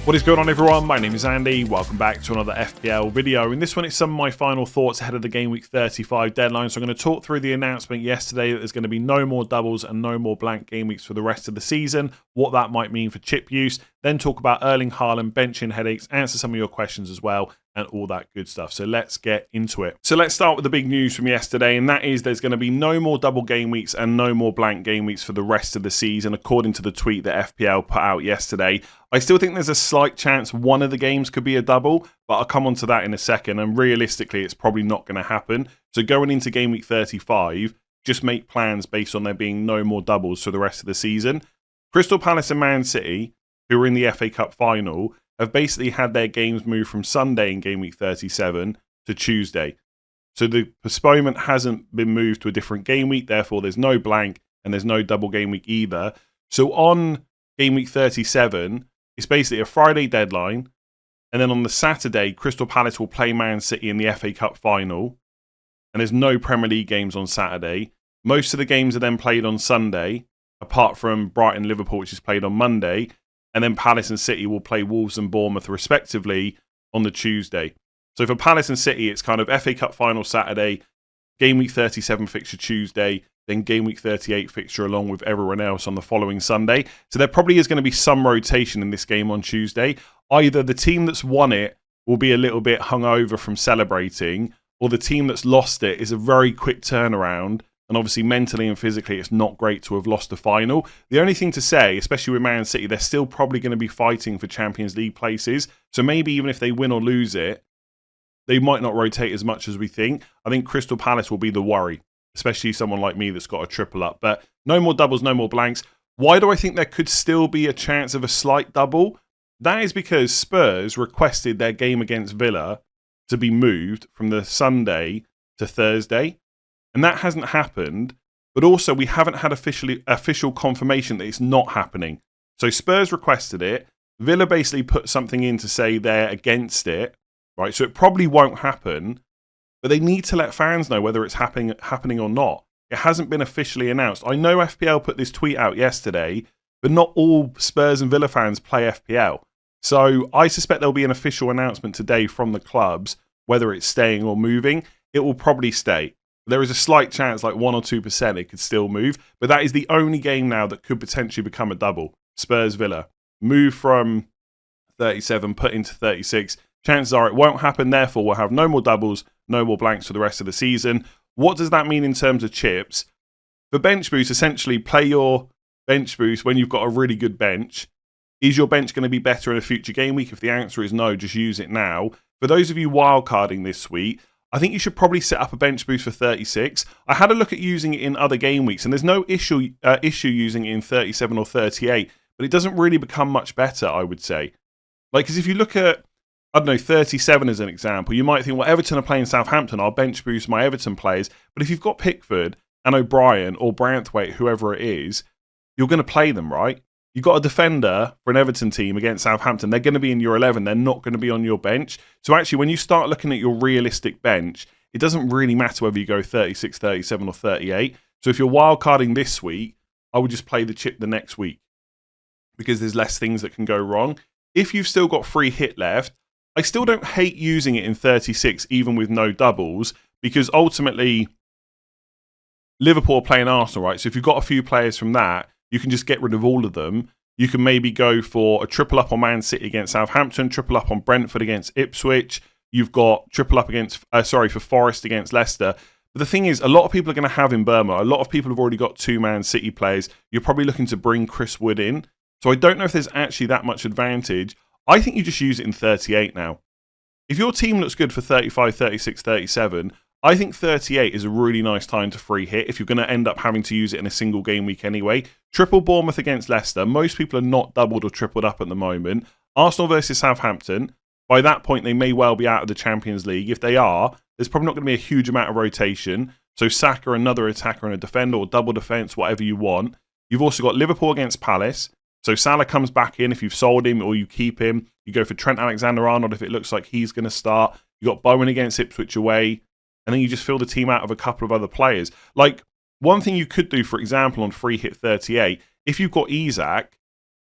What is going on, everyone? My name is Andy. Welcome back to another FPL video. In this one, it's some of my final thoughts ahead of the Gameweek 35 deadline. So I'm going to talk through the announcement yesterday that there's going to be no more doubles and no more blank game weeks for the rest of the season, what that might mean for chip use, then talk about Erling Haaland benching headaches, answer some of your questions as well, and all that good stuff. So let's get into it. So let's start with the big news from yesterday, and that is there's going to be no more double game weeks and no more blank game weeks for the rest of the season, according to the tweet that FPL put out yesterday. I still think there's a slight chance one of the games could be a double, but I'll come on to that in a second, and realistically, it's probably not going to happen. So going into Game Week 35, just make plans based on there being no more doubles for the rest of the season. Crystal Palace and Man City, who are in the FA Cup final, have basically had their games moved from Sunday in Game Week 37 to Tuesday. So the postponement hasn't been moved to a different game week, therefore there's no blank and there's no double game week either. So on Game Week 37, it's basically a Friday deadline, and then on the Saturday, Crystal Palace will play Man City in the FA Cup final, and there's no Premier League games on Saturday. Most of the games are then played on Sunday, apart from Brighton-Liverpool, which is played on Monday, and then Palace and City will play Wolves and Bournemouth, respectively, on the Tuesday. So for Palace and City, it's kind of FA Cup final Saturday, Game Week 37 fixture Tuesday, then Game Week 38 fixture along with everyone else on the following Sunday. So there probably is going to be some rotation in this game on Tuesday. Either the team that's won it will be a little bit hungover from celebrating, or the team that's lost it is a very quick turnaround. And obviously mentally and physically, it's not great to have lost the final. The only thing to say, especially with Man City, they're still probably going to be fighting for Champions League places. So maybe even if they win or lose it, they might not rotate as much as we think. I think Crystal Palace will be the worry, especially someone like me that's got a triple up. But no more doubles, no more blanks. Why do I think there could still be a chance of a slight double? That is because Spurs requested their game against Villa to be moved from the Sunday to Thursday. And that hasn't happened. But also, we haven't had official confirmation that it's not happening. So Spurs requested it. Villa basically put something in to say they're against it. Right, so it probably won't happen. But they need to let fans know whether it's happening or not. It hasn't been officially announced. I know FPL put this tweet out yesterday, but not all Spurs and Villa fans play FPL. So I suspect there'll be an official announcement today from the clubs, whether it's staying or moving. It will probably stay. There is a slight chance, like 1 or 2%, it could still move. But that is the only game now that could potentially become a double. Spurs-Villa. Move from 37, put into 36. Chances are it won't happen, therefore we'll have no more doubles, no more blanks for the rest of the season. What does that mean in terms of chips? For bench boost, essentially play your bench boost when you've got a really good bench. Is your bench going to be better in a future game week? If the answer is no, just use it now. For those of you wildcarding this week, I think you should probably set up a bench boost for 36. I had a look at using it in other game weeks, and there's no issue using it in 37 or 38, but it doesn't really become much better, I would say. Like, because if you look at, I don't know, 37 as an example, you might think, well, Everton are playing Southampton, I'll bench boost my Everton players. But if you've got Pickford and O'Brien or Branthwaite, whoever it is, you're going to play them, right? You've got a defender for an Everton team against Southampton. They're going to be in your 11. They're not going to be on your bench. So actually, when you start looking at your realistic bench, it doesn't really matter whether you go 36, 37 or 38. So if you're wildcarding this week, I would just play the chip the next week because there's less things that can go wrong. If you've still got free hit left, I still don't hate using it in 36, even with no doubles, because ultimately, Liverpool are playing Arsenal, right? So if you've got a few players from that, you can just get rid of all of them. You can maybe go for a triple up on Man City against Southampton, triple up on Brentford against Ipswich. You've got triple up for Forest against Leicester. But the thing is, a lot of people are going to have Mbeumo. A lot of people have already got 2 Man City players. You're probably looking to bring Chris Wood in. So I don't know if there's actually that much advantage. I think you just use it in 38 now. If your team looks good for 35, 36, 37, I think 38 is a really nice time to free hit if you're going to end up having to use it in a single game week anyway. Triple Bournemouth against Leicester. Most people are not doubled or tripled up at the moment. Arsenal versus Southampton. By that point, they may well be out of the Champions League. If they are, there's probably not going to be a huge amount of rotation. So Saka, another attacker and a defender, or double defence, whatever you want. You've also got Liverpool against Palace. So Salah comes back in if you've sold him or you keep him. You go for Trent Alexander-Arnold if it looks like he's going to start. You've got Bowen against Ipswich away. And then you just fill the team out of a couple of other players. Like, one thing you could do, for example, on free hit 38, if you've got Isak,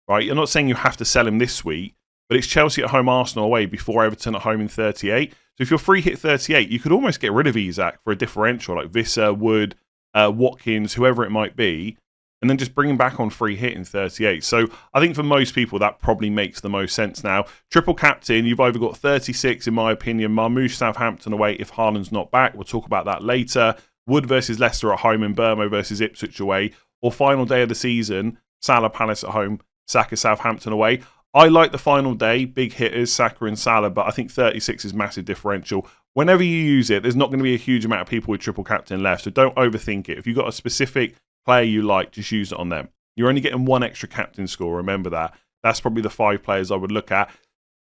right, you're not saying you have to sell him this week, but it's Chelsea at home, Arsenal away before Everton at home in 38. So if you're free hit 38, you could almost get rid of Isak for a differential like Visser, Wood, Watkins, whoever it might be, and then just bring him back on free hit in 38. So I think for most people, that probably makes the most sense now. Triple captain, you've either got 36, in my opinion, Marmoush, Southampton away if Haaland's not back. We'll talk about that later. Wood versus Leicester at home and Mbeumo versus Ipswich away. Or final day of the season, Salah Palace at home, Saka Southampton away. I like the final day, big hitters, Saka and Salah, but I think 36 is massive differential. Whenever you use it, there's not going to be a huge amount of people with triple captain left, so don't overthink it. If you've got a specific player you like, just use it on them. You're only getting one extra captain score, remember that. That's probably the 5 players I would look at.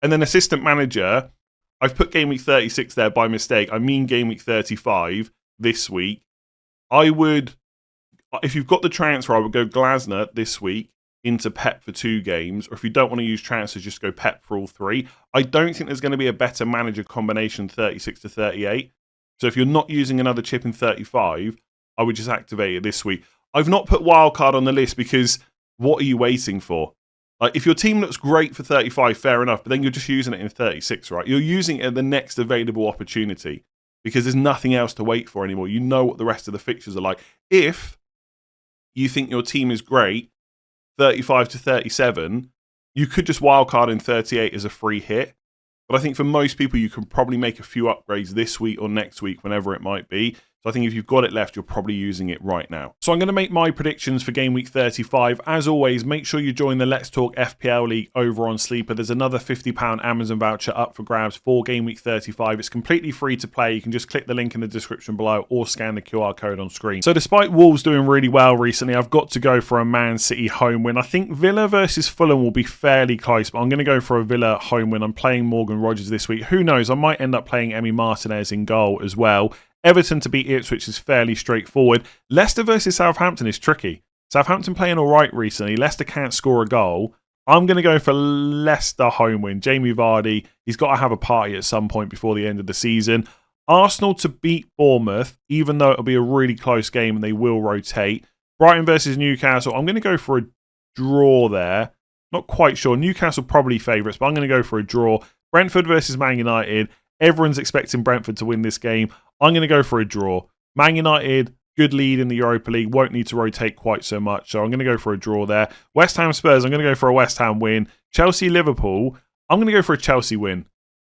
And then assistant manager, I've put game week 36 there by mistake. I mean game week 35 this week. I would, if you've got the transfer, I would go Glasner this week into Pep for 2 games, or if you don't want to use transfers, just go Pep for all 3. I don't think there's going to be a better manager combination 36 to 38. So if you're not using another chip in 35, I would just activate it this week. I've not put wildcard on the list because what are you waiting for? Like, if your team looks great for 35, fair enough, but then you're just using it in 36, right? You're using it at the next available opportunity because there's nothing else to wait for anymore. You know what the rest of the fixtures are like. If you think your team is great, 35 to 37, you could just wildcard in 38 as a free hit. But I think for most people, you can probably make a few upgrades this week or next week, whenever it might be. So I think if you've got it left, you're probably using it right now. So I'm going to make my predictions for game week 35. As always, make sure you join the Let's Talk FPL League over on Sleeper. There's another £50 Amazon voucher up for grabs for game week 35. It's completely free to play. You can just click the link in the description below or scan the QR code on screen. So despite Wolves doing really well recently, I've got to go for a Man City home win. I think Villa versus Fulham will be fairly close, but I'm going to go for a Villa home win. I'm playing Morgan Rogers this week. Who knows? I might end up playing Emi Martinez in goal as well. Everton to beat Ipswich is fairly straightforward. Leicester versus Southampton is tricky. Southampton playing all right recently. Leicester can't score a goal. I'm going to go for Leicester home win. Jamie Vardy, he's got to have a party at some point before the end of the season. Arsenal to beat Bournemouth, even though it'll be a really close game and they will rotate. Brighton versus Newcastle, I'm going to go for a draw there. Not quite sure. Newcastle probably favourites, but I'm going to go for a draw. Brentford versus Man United. Everyone's expecting Brentford to win this game. I'm going to go for a draw. Man United, good lead in the Europa League, won't need to rotate quite so much, so I'm going to go for a draw there. West Ham Spurs, I'm going to go for a West Ham win. Chelsea Liverpool, I'm going to go for a Chelsea win.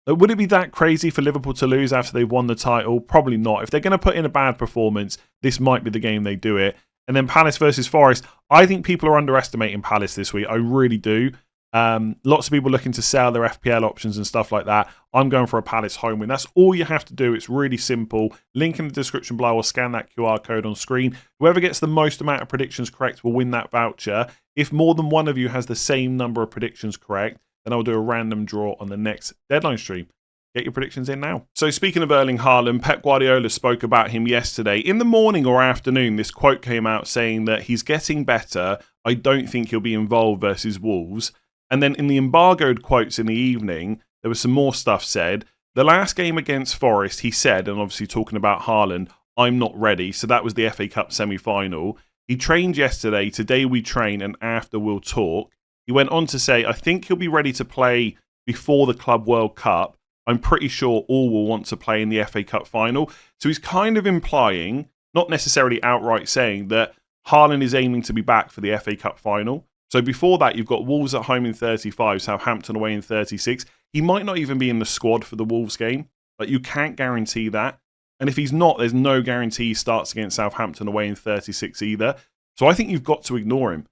Would it be that crazy for Liverpool to lose after they've won the title? Probably not. If they're going to put in a bad performance, this might be the game they do it. And then Palace versus Forest. I think people are underestimating Palace this week. I really do. Lots of people looking to sell their FPL options and stuff like that. I'm going for a Palace home win. That's all you have to do. It's really simple. Link in the description below or scan that QR code on screen. Whoever gets the most amount of predictions correct will win that voucher. If more than one of you has the same number of predictions correct, then I'll do a random draw on the next deadline stream. Get your predictions in now. So speaking of Erling Haaland, Pep Guardiola spoke about him yesterday. In the morning or afternoon, this quote came out saying that he's getting better. I don't think he'll be involved versus Wolves. And then in the embargoed quotes in the evening, there was some more stuff said. The last game against Forest, he said, and obviously talking about Haaland, I'm not ready. So that was the FA Cup semi-final. He trained yesterday. Today we train and after we'll talk. He went on to say, I think he'll be ready to play before the Club World Cup. I'm pretty sure all will want to play in the FA Cup final. So he's kind of implying, not necessarily outright saying, that Haaland is aiming to be back for the FA Cup final. So before that, you've got Wolves at home in 35, Southampton away in 36. He might not even be in the squad for the Wolves game, but you can't guarantee that. And if he's not, there's no guarantee he starts against Southampton away in 36 either. So I think you've got to ignore him.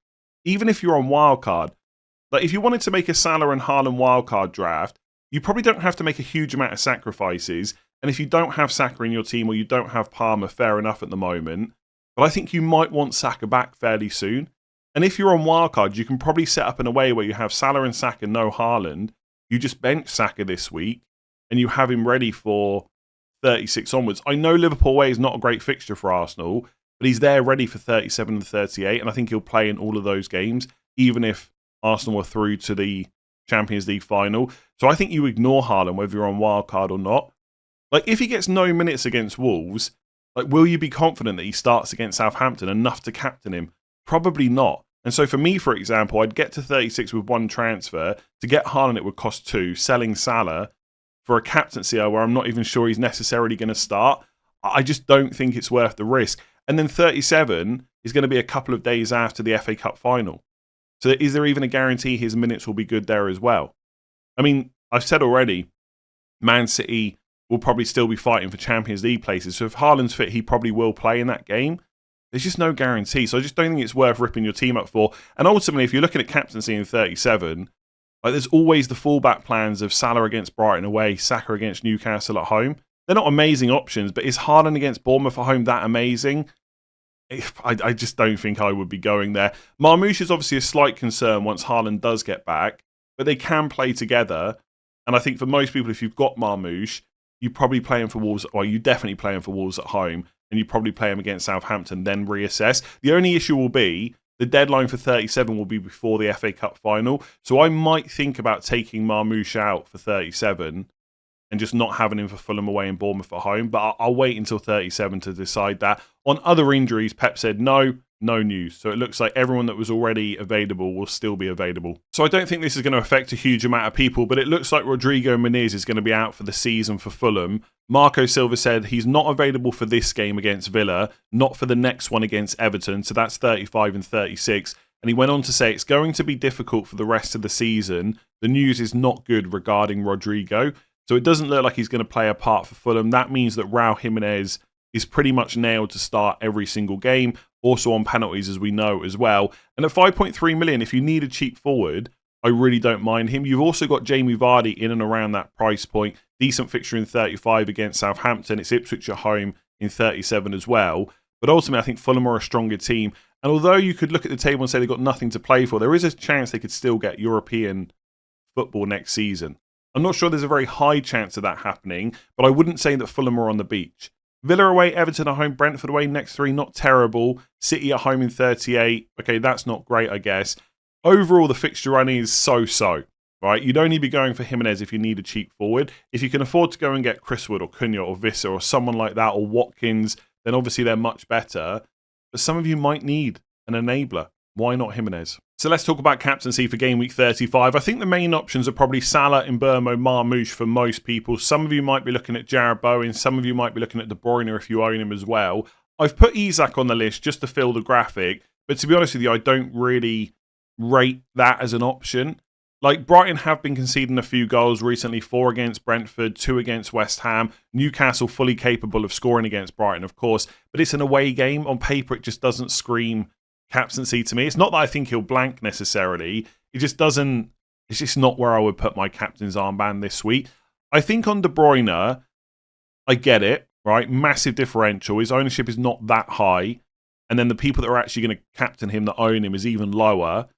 Even if you're on wildcard, like if you wanted to make a Salah and Haaland wildcard draft, you probably don't have to make a huge amount of sacrifices. And if you don't have Saka in your team or you don't have Palmer, fair enough at the moment. But I think you might want Saka back fairly soon. And if you're on wildcard, you can probably set up in a way where you have Salah and Saka, no Haaland. You just bench Saka this week and you have him ready for 36 onwards. I know Liverpool away is not a great fixture for Arsenal, but he's there ready for 37 and 38. And I think he'll play in all of those games, even if Arsenal are through to the Champions League final. So I think you ignore Haaland, whether you're on wildcard or not. Like, if he gets no minutes against Wolves, like, will you be confident that he starts against Southampton enough to captain him? Probably not. And so for me, for example, I'd get to 36 with one transfer. To get Haaland, it would cost 2. Selling Salah for a captaincy where I'm not even sure he's necessarily going to start, I just don't think it's worth the risk. And then 37 is going to be a couple of days after the FA Cup final. So is there even a guarantee his minutes will be good there as well? I mean, I've said already, Man City will probably still be fighting for Champions League places. So if Haaland's fit, he probably will play in that game. There's just no guarantee. So I just don't think it's worth ripping your team up for. And ultimately, if you're looking at captaincy in 37, there's always the fallback plans of Salah against Brighton away, Saka against Newcastle at home. They're not amazing options, but is Haaland against Bournemouth at home that amazing? I just don't think I would be going there. Marmoush is obviously a slight concern once Haaland does get back, but they can play together. And I think for most people, if you've got Marmoush, you probably play him for Wolves, or you definitely play him for Wolves at home, and you probably play him against Southampton, then reassess. The only issue will be the deadline for 37 will be before the FA Cup final. So I might think about taking Marmoush out for 37 and just not having him for Fulham away and Bournemouth at home. But I'll wait until 37 to decide that. On other injuries, Pep said no news. So it looks like everyone that was already available will still be available. So I don't think this is going to affect a huge amount of people, but it looks like Rodrigo Muniz is going to be out for the season for Fulham. Marco Silva said he's not available for this game against Villa, not for the next one against Everton. So that's 35 and 36. And he went on to say it's going to be difficult for the rest of the season. The news is not good regarding Rodrigo. So it doesn't look like he's going to play a part for Fulham. That means that Raúl Jiménez is pretty much nailed to start every single game. Also on penalties, as we know as well. And at 5.3 million, if you need a cheap forward, I really don't mind him. You've also got Jamie Vardy in and around that price point. Decent fixture in 35 against Southampton. It's Ipswich at home in 37 as well. But ultimately, I think Fulham are a stronger team. And although you could look at the table and say they've got nothing to play for, there is a chance they could still get European football next season. I'm not sure there's a very high chance of that happening, but I wouldn't say that Fulham are on the beach. Villa away, Everton at home, Brentford away, next 3, not terrible. City at home in 38. Okay, that's not great, I guess. Overall, the fixture running is so-so, right? You'd only be going for Jimenez if you need a cheap forward. If you can afford to go and get Chris Wood or Cunha or Visser or someone like that or Watkins, then obviously they're much better. But some of you might need an enabler. Why not Jimenez? So let's talk about captaincy for game week 35. I think the main options are probably Salah, Mbeumo, Marmoush for most people. Some of you might be looking at Jarrod Bowen. Some of you might be looking at De Bruyne if you own him as well. I've put Isak on the list just to fill the graphic. But to be honest with you, I don't really rate that as an option. Like, Brighton have been conceding a few goals recently, 4 against Brentford, 2 against West Ham. Newcastle fully capable of scoring against Brighton, of course. But it's an away game. On paper, it just doesn't scream captaincy to me. It's not that I think he'll blank necessarily. It just doesn't. It's just not where I would put my captain's armband this week. I think on De Bruyne, I get it, right? Massive differential. His ownership is not that high. And then the people that are actually going to captain him that own him is even lower.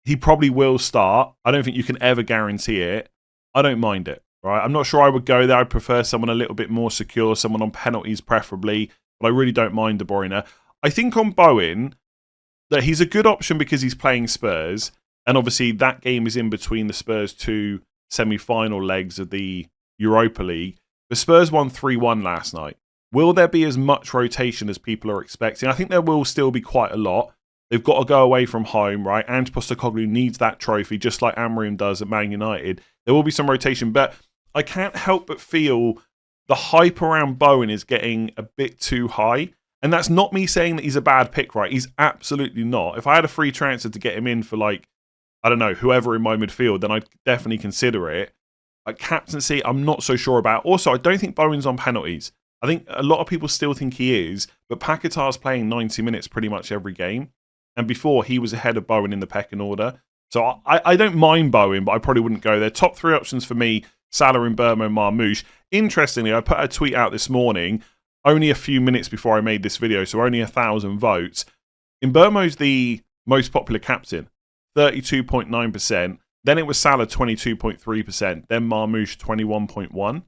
He probably will start. I don't think you can ever guarantee it. I don't mind it, right? I'm not sure I would go there. I'd prefer someone a little bit more secure, someone on penalties preferably. But I really don't mind De Bruyne. I think on Bowen, that he's a good option because he's playing Spurs. And obviously that game is in between the Spurs 2 semi-final legs of the Europa League. The Spurs won 3-1 last night. Will there be as much rotation as people are expecting? I think there will still be quite a lot. They've got to go away from home, right? Ange Postecoglou needs that trophy, just like Amorim does at Man United. There will be some rotation, but I can't help but feel the hype around Bowen is getting a bit too high. And that's not me saying that he's a bad pick, right? He's absolutely not. If I had a free transfer to get him in for, like, I don't know, whoever in my midfield, then I'd definitely consider it. Like, captaincy, I'm not so sure about. Also, I don't think Bowen's on penalties. I think a lot of people still think he is, but Paquetá's playing 90 minutes pretty much every game. And before, he was ahead of Bowen in the pecking order. So I don't mind Bowen, but I probably wouldn't go there. Top 3 options for me, Salah, Mbeumo, Marmoush. Interestingly, I put a tweet out this morning, only a few minutes before I made this video, so only 1,000 votes. Mbeumo's the most popular captain, 32.9%. Then it was Salah, 22.3%. Then Marmoush, 21.1%.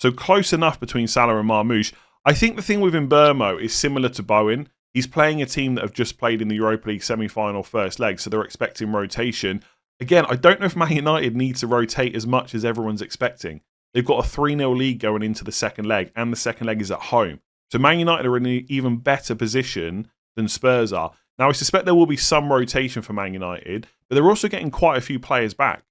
So close enough between Salah and Marmoush. I think the thing with Mbeumo is similar to Bowen. He's playing a team that have just played in the Europa League semi-final first leg, so they're expecting rotation. Again, I don't know if Man United needs to rotate as much as everyone's expecting. They've got a 3-0 lead going into the second leg, and the second leg is at home. So Man United are in an even better position than Spurs are. Now, I suspect there will be some rotation for Man United, but they're also getting quite a few players back.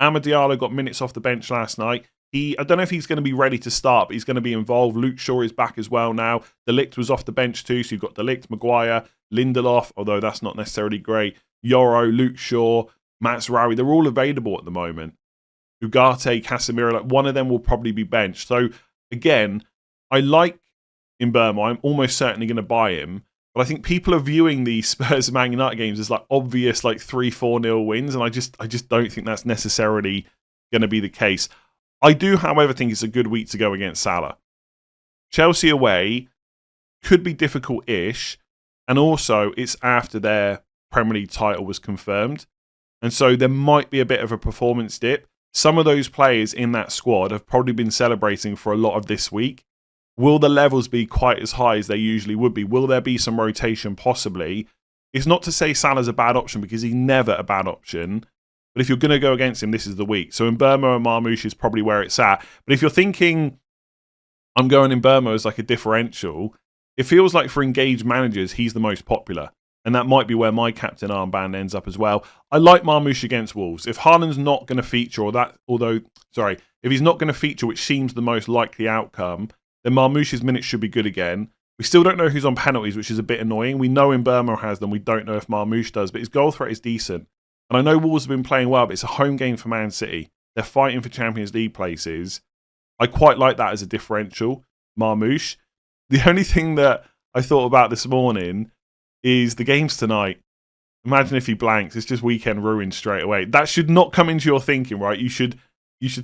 Amad Diallo got minutes off the bench last night. I don't know if he's going to be ready to start, but he's going to be involved. Luke Shaw is back as well now. De Ligt was off the bench too, so you've got De Ligt, Maguire, Lindelof, although that's not necessarily great. Yoro, Luke Shaw, Mazraoui, they're all available at the moment. Ugarte, Casemiro, like one of them will probably be benched. So again, I like Mbeumo. I'm almost certainly going to buy him. But I think people are viewing these Spurs Man United games as like obvious like 3-4-0 wins, and I just don't think that's necessarily going to be the case. I do, however, think it's a good week to go against Salah. Chelsea away could be difficult-ish, and also it's after their Premier League title was confirmed, and so there might be a bit of a performance dip. Some of those players in that squad have probably been celebrating for a lot of this week. Will the levels be quite as high as they usually would be? Will there be some rotation? Possibly. It's not to say Salah's a bad option, because he's never a bad option. But if you're going to go against him, this is the week. So Mbeumo and Marmoush is probably where it's at. But if you're thinking, I'm going Mbeumo as like a differential, it feels like for engaged managers, he's the most popular. And that might be where my captain armband ends up as well. I like Marmoush against Wolves. If Haaland's not going to feature, if he's not going to feature, which seems the most likely outcome, then Marmoush's minutes should be good again. We still don't know who's on penalties, which is a bit annoying. We know Mbeumo has them. We don't know if Marmoush does, but his goal threat is decent. And I know Wolves have been playing well, but it's a home game for Man City. They're fighting for Champions League places. I quite like that as a differential, Marmoush. The only thing that I thought about this morning is the games tonight. Imagine if he blanks. It's just weekend ruined straight away. That should not come into your thinking, right? You should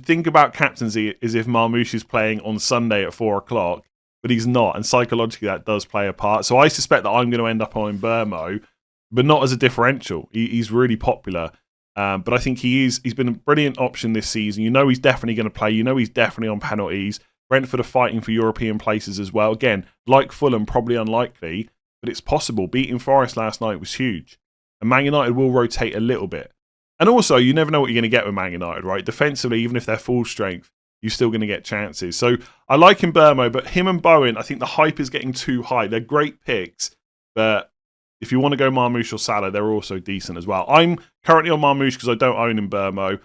think about captaincy as if Marmoush is playing on Sunday at 4 o'clock, but he's not. And psychologically, that does play a part. So I suspect that I'm going to end up on Mbeumo, but not as a differential. He's really popular. But I think he's been a brilliant option this season. You know he's definitely going to play. You know he's definitely on penalties. Brentford are fighting for European places as well. Again, like Fulham, probably unlikely, but it's possible. Beating Forest last night was huge. And Man United will rotate a little bit. And also, you never know what you're going to get with Man United, right? Defensively, even if they're full strength, you're still going to get chances. So I like Mbeumo, but him and Bowen, I think the hype is getting too high. They're great picks, but if you want to go Marmoush or Salah, they're also decent as well. I'm currently on Marmoush because I don't own Mbeumo.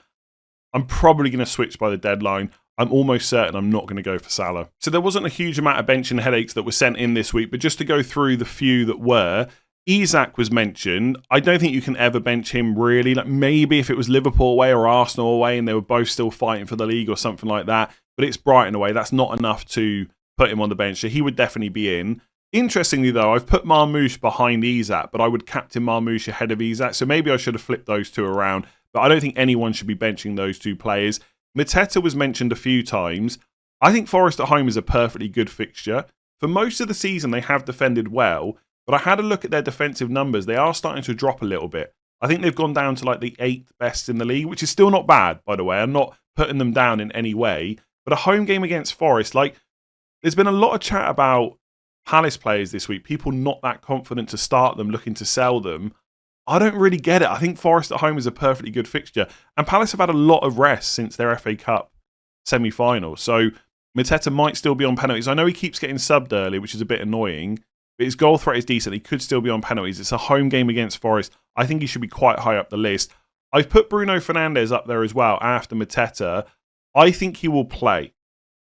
I'm probably going to switch by the deadline. I'm almost certain I'm not going to go for Salah. So there wasn't a huge amount of benching headaches that were sent in this week, but just to go through the few that were, Isak was mentioned. I don't think you can ever bench him really. Like maybe if it was Liverpool away or Arsenal away and they were both still fighting for the league or something like that, but it's Brighton away. That's not enough to put him on the bench. So he would definitely be in. Interestingly, though, I've put Marmoush behind Isak, but I would captain Marmoush ahead of Isak. So maybe I should have flipped those two around. But I don't think anyone should be benching those two players. Mateta was mentioned a few times. I think Forest at home is a perfectly good fixture. For most of the season, they have defended well, but I had a look at their defensive numbers. They are starting to drop a little bit. I think they've gone down to like the 8th best in the league, which is still not bad, by the way. I'm not putting them down in any way. But a home game against Forest, like, there's been a lot of chat about Palace players this week, people not that confident to start them, looking to sell them. I don't really get it. I think Forest at home is a perfectly good fixture. And Palace have had a lot of rest since their FA Cup semi-final. So Mateta might still be on penalties. I know he keeps getting subbed early, which is a bit annoying. But his goal threat is decent. He could still be on penalties. It's a home game against Forest. I think he should be quite high up the list. I've put Bruno Fernandes up there as well after Mateta. I think he will play.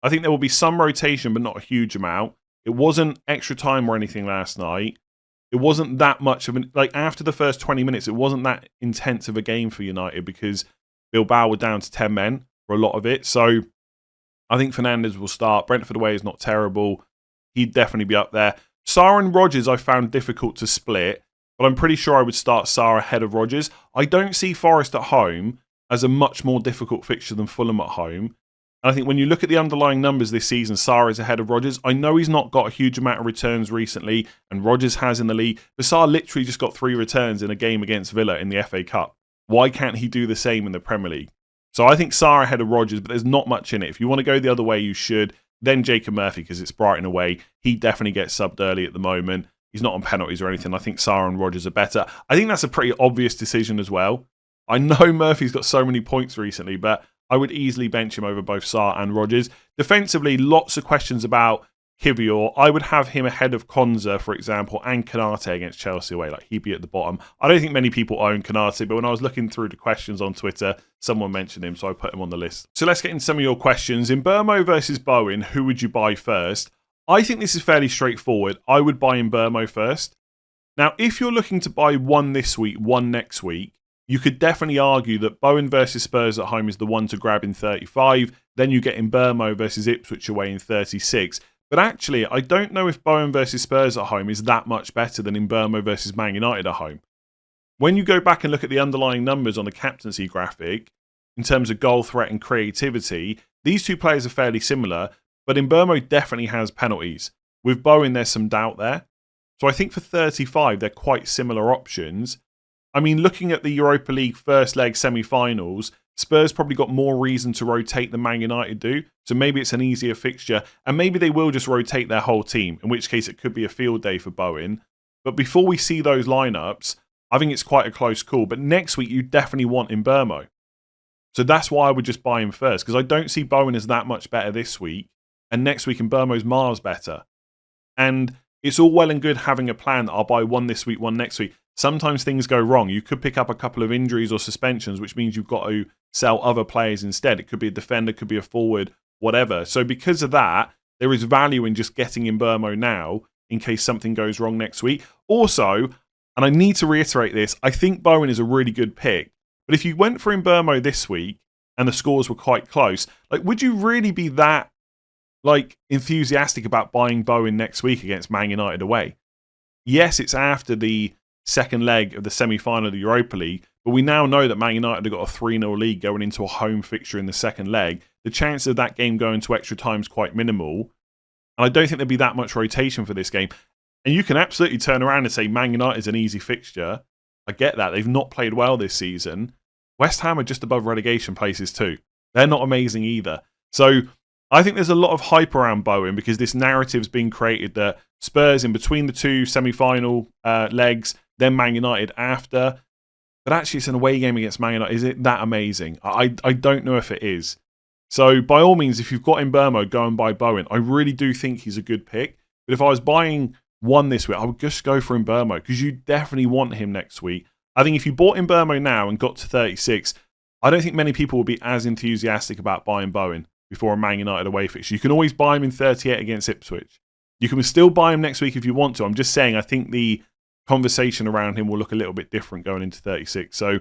I think there will be some rotation, but not a huge amount. It wasn't extra time or anything last night. It wasn't that much of an... Like, after the first 20 minutes, it wasn't that intense of a game for United because Bilbao were down to 10 men for a lot of it. So I think Fernandes will start. Brentford away is not terrible. He'd definitely be up there. Sarr and Rodgers I found difficult to split, but I'm pretty sure I would start Sarr ahead of Rodgers. I don't see Forest at home as a much more difficult fixture than Fulham at home. And I think when you look at the underlying numbers this season, Sarr is ahead of Rodgers. I know he's not got a huge amount of returns recently, and Rodgers has in the league, but Sarr literally just got 3 returns in a game against Villa in the FA Cup. Why can't he do the same in the Premier League? So I think Sarr ahead of Rodgers, but there's not much in it. If you want to go the other way, you should. Then Jacob Murphy, because it's Brighton away. He definitely gets subbed early at the moment. He's not on penalties or anything. I think Sarr and Rodgers are better. I think that's a pretty obvious decision as well. I know Murphy's got so many points recently, but I would easily bench him over both Sarr and Rodgers. Defensively, lots of questions about Kiwior, I would have him ahead of Konza, for example, and Konate against Chelsea away. Like, he'd be at the bottom. I don't think many people own Konate, but when I was looking through the questions on Twitter, someone mentioned him, so I put him on the list. So let's get into some of your questions. In Mbeumo versus Bowen, who would you buy first? I think this is fairly straightforward. I would buy Mbeumo first. Now, if you're looking to buy one this week, one next week, you could definitely argue that Bowen versus Spurs at home is the one to grab in 35. Then you get Mbeumo versus Ipswich away in 36. But actually, I don't know if Bowen versus Spurs at home is that much better than Mbeumo versus Man United at home. When you go back and look at the underlying numbers on the captaincy graphic, in terms of goal threat and creativity, these two players are fairly similar, but Mbeumo definitely has penalties. With Bowen, there's some doubt there. So I think for 35, they're quite similar options. I mean, looking at the Europa League first leg semi-finals, Spurs probably got more reason to rotate than Man United do. So maybe it's an easier fixture. And maybe they will just rotate their whole team, in which case it could be a field day for Bowen. But before we see those lineups, I think it's quite a close call. But next week, you definitely want Mbeumo. So that's why I would just buy him first, because I don't see Bowen as that much better this week. And next week, Mbeumo's miles better. And it's all well and good having a plan that I'll buy one this week, one next week. Sometimes things go wrong. You could pick up a couple of injuries or suspensions, which means you've got to sell other players instead. It could be a defender, could be a forward, whatever. So because of that, there is value in just getting Mbeumo now in case something goes wrong next week. Also, and I need to reiterate this, I think Bowen is a really good pick. But if you went for Mbeumo this week and the scores were quite close, like, would you really be that enthusiastic about buying Bowen next week against Man United away? Yes, it's after the second leg of the semi-final of the Europa League, but we now know that Man United have got a 3-0 lead going into a home fixture in the second leg. The chance of that game going to extra time is quite minimal, and I don't think there'd be that much rotation for this game. And you can absolutely turn around and say Man United is an easy fixture. I get that. They've not played well this season. West Ham are just above relegation places too. They're not amazing either. So I think there's a lot of hype around Bowen because this narrative's been created that Spurs in between the two semi-final legs, then Man United after. But actually, it's an away game against Man United. Is it that amazing? I don't know if it is. So by all means, if you've got Mbeumo, go and buy Bowen. I really do think he's a good pick. But if I was buying one this week, I would just go for Mbeumo because you definitely want him next week. I think if you bought Mbeumo now and got to 36, I don't think many people will be as enthusiastic about buying Bowen before a Man United away fixture. You can always buy him in 38 against Ipswich. You can still buy him next week if you want to. I'm just saying I think the conversation around him will look a little bit different going into 36. So,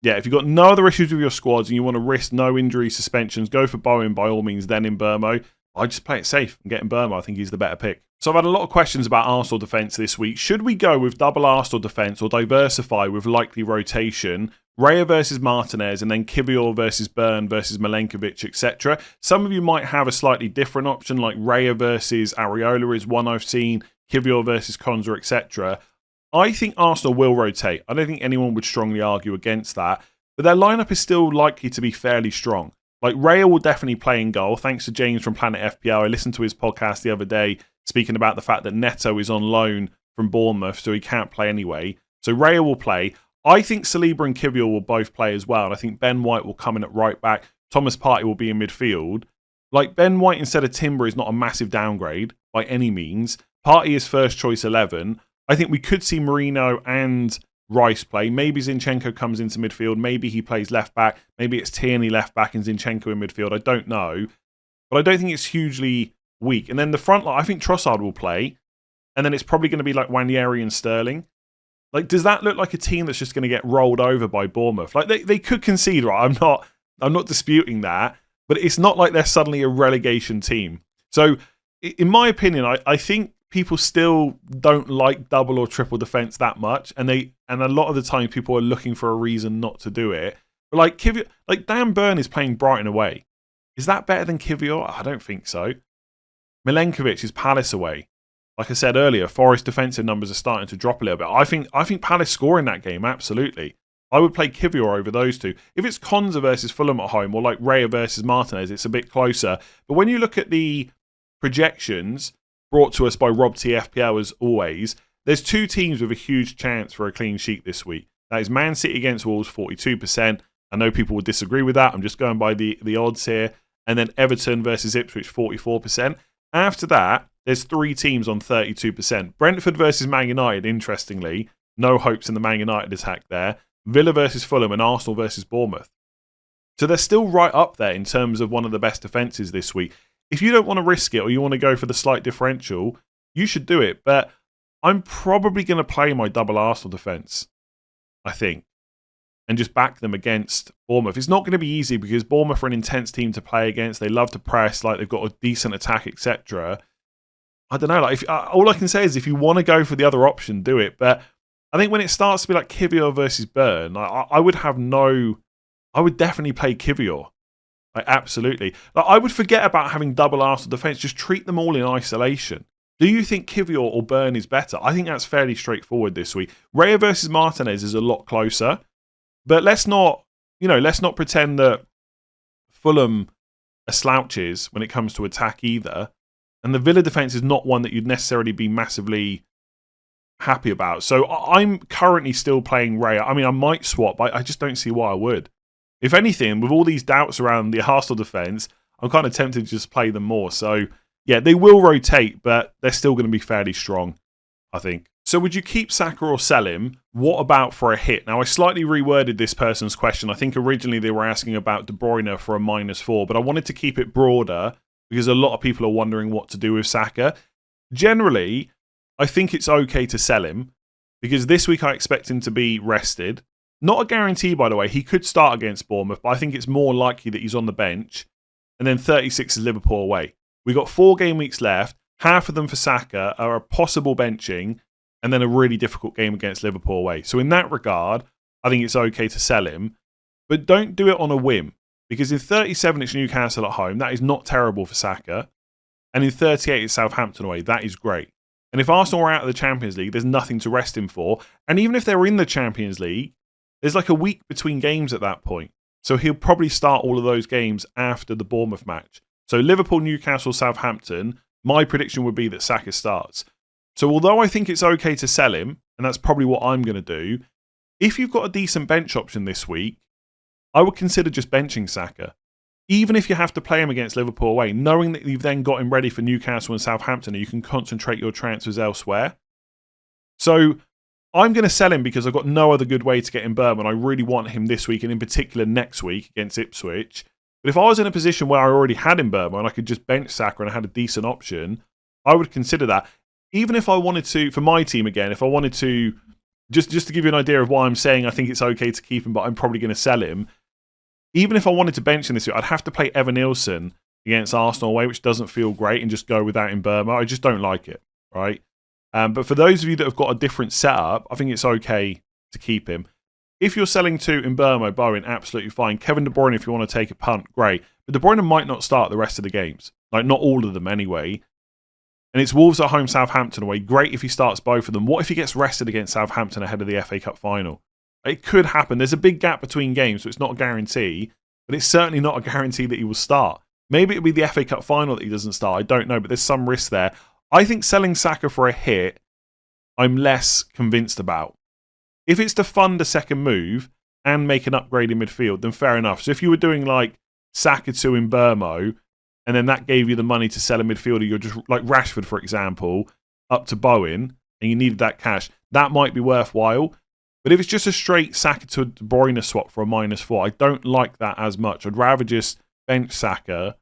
yeah, if you've got no other issues with your squads and you want to risk no injury suspensions, go for Bowen by all means, then Mbeumo. I just play it safe and get Mbeumo. I think he's the better pick. So I've had a lot of questions about Arsenal defence this week. Should we go with double Arsenal defence or diversify with likely rotation? Raya versus Martinez and then Kiwior versus Burn versus Milenkovic, etc. Some of you might have a slightly different option, like Raya versus Areola is one I've seen, Kiwior versus Konza, etc. I think Arsenal will rotate. I don't think anyone would strongly argue against that. But their lineup is still likely to be fairly strong. Like, Raya will definitely play in goal. Thanks to James from Planet FPL. I listened to his podcast the other day speaking about the fact that Neto is on loan from Bournemouth, so he can't play anyway. So Raya will play. I think Saliba and Kiwior will both play as well. And I think Ben White will come in at right back. Thomas Partey will be in midfield. Like, Ben White instead of Timber is not a massive downgrade by any means. Partey is first choice 11. I think we could see Marino and Rice play. Maybe Zinchenko comes into midfield. Maybe he plays left back. Maybe it's Tierney left back and Zinchenko in midfield. I don't know. But I don't think it's hugely weak. And then the front line, I think Trossard will play. And then it's probably going to be like Wanyeri and Sterling. Like, does that look like a team that's just going to get rolled over by Bournemouth? Like, they could concede, right? I'm not disputing that. But it's not like they're suddenly a relegation team. So, in my opinion, I think people still don't like double or triple defense that much, and a lot of the time people are looking for a reason not to do it. But like Dan Burn is playing Brighton away. Is that better than Kiwior? I don't think so. Milenkovic is Palace away. Like I said earlier, Forest defensive numbers are starting to drop a little bit. I think Palace score in that game, absolutely. I would play Kiwior over those two. If it's Konza versus Fulham at home, or like Raya versus Martinez, it's a bit closer. But when you look at the projections brought to us by Rob T FPL as always, there's two teams with a huge chance for a clean sheet this week. That is Man City against Wolves, 42%. I know people would disagree with that. I'm just going by the odds here. And then Everton versus Ipswich, 44%. After that, there's 3 teams on 32%. Brentford versus Man United, interestingly, no hopes in the Man United attack there. Villa versus Fulham and Arsenal versus Bournemouth. So they're still right up there in terms of one of the best defences this week. If you don't want to risk it or you want to go for the slight differential, you should do it. But I'm probably going to play my double Arsenal defence, I think, and just back them against Bournemouth. It's not going to be easy because Bournemouth are an intense team to play against. They love to press, like they've got a decent attack, etc. I don't know. Like, all I can say is if you want to go for the other option, do it. But I think when it starts to be like Kivior versus Burn, I would definitely play Kivior. Like, absolutely. Like, I would forget about having double Arsenal defence. Just treat them all in isolation. Do you think Kivior or Burn is better? I think that's fairly straightforward this week. Raya versus Martinez is a lot closer. But let's not pretend that Fulham are slouches when it comes to attack either. And the Villa defence is not one that you'd necessarily be massively happy about. So I'm currently still playing Raya. I mean, I might swap, but I just don't see why I would. If anything, with all these doubts around the Arsenal defence, I'm kind of tempted to just play them more. So, yeah, they will rotate, but they're still going to be fairly strong, I think. So would you keep Saka or sell him? What about for a hit? Now, I slightly reworded this person's question. I think originally they were asking about De Bruyne for a -4, but I wanted to keep it broader because a lot of people are wondering what to do with Saka. Generally, I think it's okay to sell him because this week I expect him to be rested. Not a guarantee, by the way. He could start against Bournemouth, but I think it's more likely that he's on the bench. And then 36 is Liverpool away. We've got 4 game weeks left. Half of them for Saka are a possible benching and then a really difficult game against Liverpool away. So in that regard, I think it's okay to sell him. But don't do it on a whim. Because in 37, it's Newcastle at home. That is not terrible for Saka. And in 38, it's Southampton away. That is great. And if Arsenal are out of the Champions League, there's nothing to rest him for. And even if they're in the Champions League, there's like a week between games at that point. So he'll probably start all of those games after the Bournemouth match. So Liverpool, Newcastle, Southampton, my prediction would be that Saka starts. So although I think it's okay to sell him, and that's probably what I'm going to do, if you've got a decent bench option this week, I would consider just benching Saka. Even if you have to play him against Liverpool away, knowing that you've then got him ready for Newcastle and Southampton and you can concentrate your transfers elsewhere. So I'm going to sell him because I've got no other good way to get Mbeumo, and I really want him this week and in particular next week against Ipswich. But if I was in a position where I already had Mbeumo and I could just bench Saka and I had a decent option, I would consider that. Even if I wanted to, for my team again, if I wanted to, just to give you an idea of why I'm saying I think it's okay to keep him, but I'm probably going to sell him. Even if I wanted to bench him this week, I'd have to play Evan Nilsson against Arsenal away, which doesn't feel great, and just go without Mbeumo. I just don't like it, right? But for those of you that have got a different setup, I think it's okay to keep him. If you're selling to Mbeumo, Bowen, absolutely fine. Kevin De Bruyne, if you want to take a punt, great. But De Bruyne might not start the rest of the games. Like, not all of them anyway. And it's Wolves at home, Southampton away. Great if he starts both of them. What if he gets rested against Southampton ahead of the FA Cup final? It could happen. There's a big gap between games, so it's not a guarantee. But it's certainly not a guarantee that he will start. Maybe it'll be the FA Cup final that he doesn't start. I don't know, but there's some risk there. I think selling Saka for a hit, I'm less convinced about. If it's to fund a second move and make an upgrade in midfield, then fair enough. So if you were doing like Saka to Mbeumo, and then that gave you the money to sell a midfielder, you're just like Rashford, for example, up to Bowen, and you needed that cash, that might be worthwhile. But if it's just a straight Saka to De Bruyne swap for a -4, I don't like that as much. I'd rather just bench Saka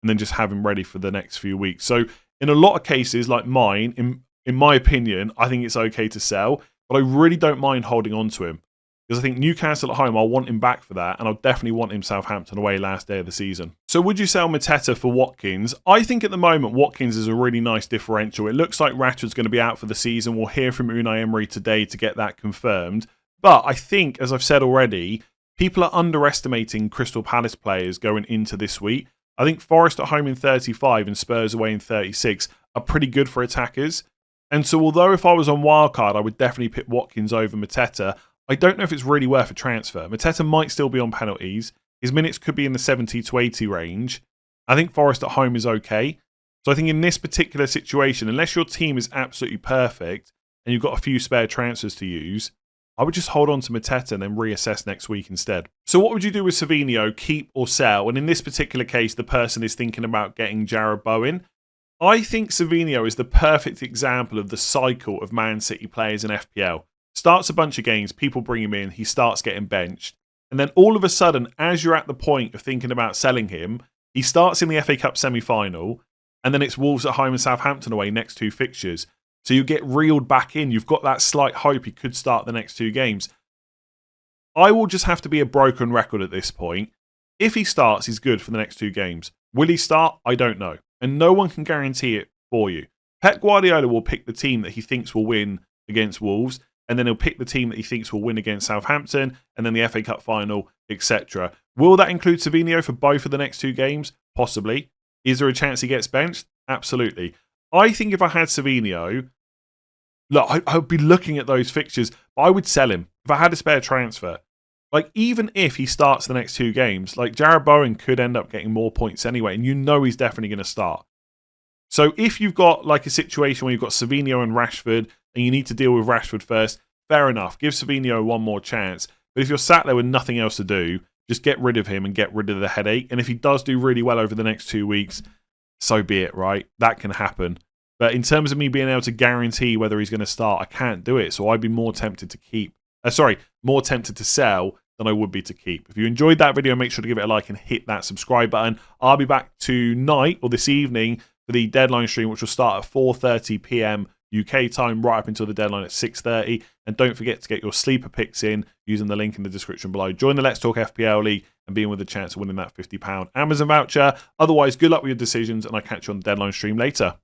and then just have him ready for the next few weeks. So in a lot of cases, like mine, in my opinion, I think it's okay to sell, but I really don't mind holding on to him. Because I think Newcastle at home, I'll want him back for that, and I'll definitely want him Southampton away last day of the season. So would you sell Mateta for Watkins? I think at the moment, Watkins is a really nice differential. It looks like Rashford's going to be out for the season. We'll hear from Unai Emery today to get that confirmed. But I think, as I've said already, people are underestimating Crystal Palace players going into this week. I think Forest at home in 35 and Spurs away in 36 are pretty good for attackers. And so although if I was on wildcard, I would definitely pick Watkins over Mateta, I don't know if it's really worth a transfer. Mateta might still be on penalties. His minutes could be in the 70 to 80 range. I think Forest at home is okay. So I think in this particular situation, unless your team is absolutely perfect and you've got a few spare transfers to use, I would just hold on to Mateta and then reassess next week instead. So what would you do with Savinho, keep or sell? And in this particular case, the person is thinking about getting Jarrod Bowen. I think Savinho is the perfect example of the cycle of Man City players in FPL. Starts a bunch of games, people bring him in, he starts getting benched. And then all of a sudden, as you're at the point of thinking about selling him, he starts in the FA Cup semi-final, and then it's Wolves at home and Southampton away next 2 fixtures. So you get reeled back in. You've got that slight hope he could start the next 2 games. I will just have to be a broken record at this point. If he starts, he's good for the next 2 games. Will he start? I don't know. And no one can guarantee it for you. Pep Guardiola will pick the team that he thinks will win against Wolves, and then he'll pick the team that he thinks will win against Southampton, and then the FA Cup final, etc. Will that include Savinho for both of the next 2 games? Possibly. Is there a chance he gets benched? Absolutely. I think if I had Savinho, look, I would be looking at those fixtures, but I would sell him if I had a spare transfer. Like, even if he starts the next 2 games, like, Jarrod Bowen could end up getting more points anyway, and you know he's definitely going to start. So if you've got, like, a situation where you've got Savinho and Rashford, and you need to deal with Rashford first, fair enough. Give Savinho one more chance. But if you're sat there with nothing else to do, just get rid of him and get rid of the headache. And if he does do really well over the next 2 weeks, so be it, right? That can happen. But in terms of me being able to guarantee whether he's going to start, I can't do it. So I'd be more tempted to more tempted to sell than I would be to keep. If you enjoyed that video, make sure to give it a like and hit that subscribe button. I'll be back tonight or this evening for the deadline stream, which will start at 4:30 p.m. UK time, right up until the deadline at 6:30. And don't forget to get your sleeper picks in using the link in the description below. Join the Let's Talk FPL League and be in with a chance of winning that £50 Amazon voucher. Otherwise, good luck with your decisions, and I'll catch you on the deadline stream later.